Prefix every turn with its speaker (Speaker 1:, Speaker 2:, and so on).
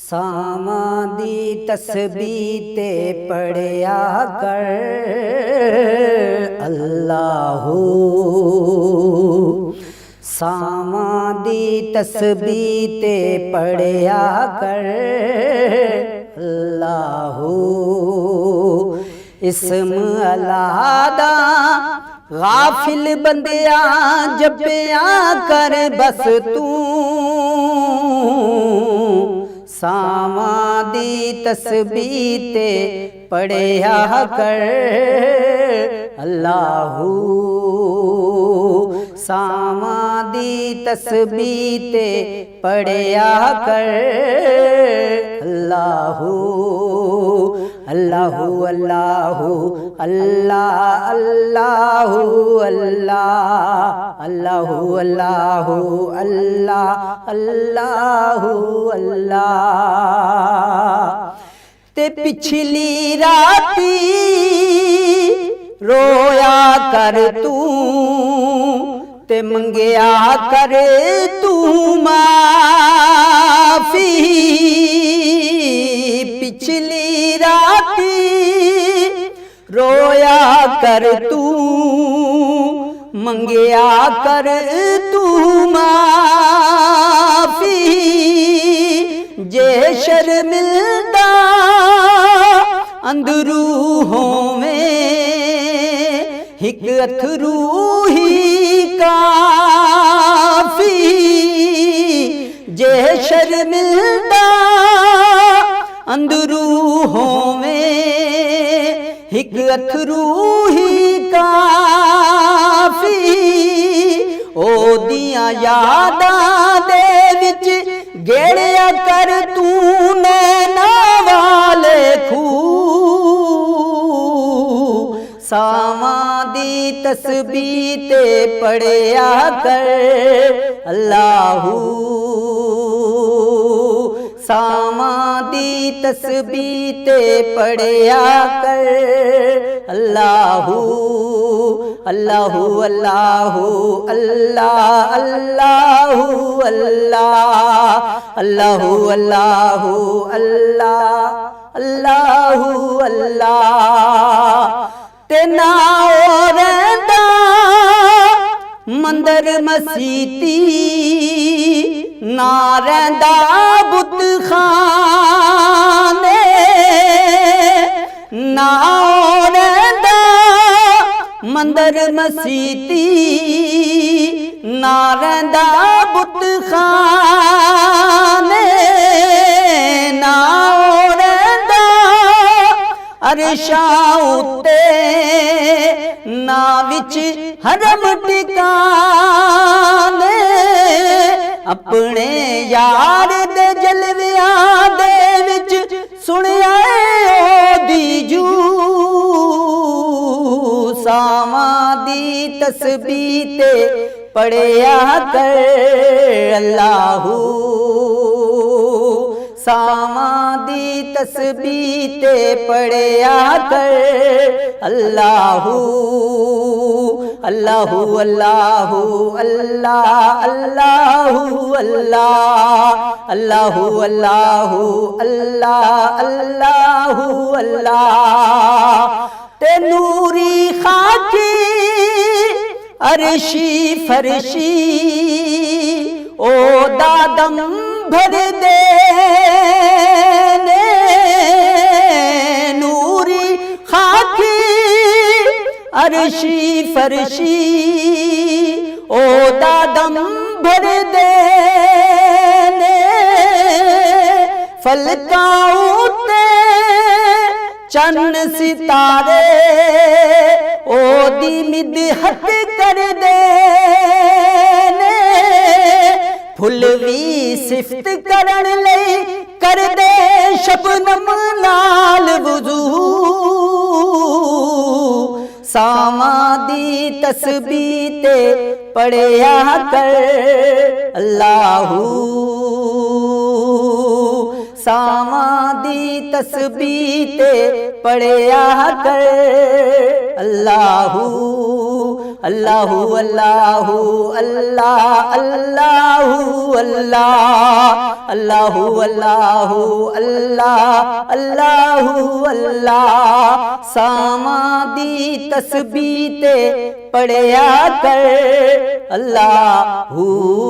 Speaker 1: सावां दी तस्बीह ते पढ़िया कर अल्लाहू। सावां दी तस्बीह ते पढ़िया कर अल्लाहू। इस्म अल्लाह दा गाफिल बंदिया जपिया कर बस तू। सावां दी तस्बीह ते पढ़िया कर अल्लाहू। सावां दी तस्बीह ते पढ़िया कर अल्लाहू। अल्लाहू अल्लाहू अल्लाह अल्लाहू अल्लाह अल्लाहू अल्लाहू अल्लाह अल्लाहू अल्लाह। ते पिछली राती रोया कर तू ते मंगया कर तू माफी। पिछली राती रोया कर तू मंगया कर तू माफी। जे शर्मिंदा अंदरू होवे हिक अथरू ही काफी। जे शर्मिंदा अंदरू होवे हिक अथरू ही काफी। ओ दियां यादां दे विच गेड़िया कर तू नैना वाले खूह। सावां दी तस्बीह ते पढ़िया कर अल्लाहू। सावां दी तस्बीह ते पढ़िया कर अल्लाहू। अल्लाहू अल्लाहू अल्लाह अल्लाहू अल्लाह अल्लाहू अल्लाहू अल्लाह अल्लाहू अल्लाह। ते ना रहिंदा मंदर मसीती ना रहिंदा बुत खाने। ना रहिंदा मंदर मसीती ना रहिंदा बुत खाने। ना रहिंदा अरशां उत्ते ना विच हरम टिकाने। अपने यार दे जलवियां दे विच सुनिया ओदी जू। सावां दी तस्बीह ते पढ़िया कर अल्लाहू। सावां दी तस्बीह ते पढ़िया कर अल्लाहू। अल्लाहू अल्लाहू अल्लाह अल्लाहू अल्लाह अल्लाहू अल्लाहू अल्लाह अल्लाहू अल्लाह। ते नूरी खाकी अरशी फरशी ओ दादम भर दे ने। नूरी खाकी अरशी फरशी ओ दादम भर दे ने। फलकां उत्ते चन्न सितारे ओदी मिदहत कर दे ने। फुल भी सिफत करन लई कर दे शबनम नाल वुज़ू। सावां दी तस्बीह ते पढ़िया कर अल्लाहू। सावां दी तस्बीह ते पढ़िया कर अल्लाहू। अल्लाहू अल्लाहू अल्लाह अल्लाहू अल्लाह, अल्लाहु अल्लाहु अल्लाह, अल्लाहु अल्लाह। समाधी तस्बीह ते पढ़िया कर, अल्लाहु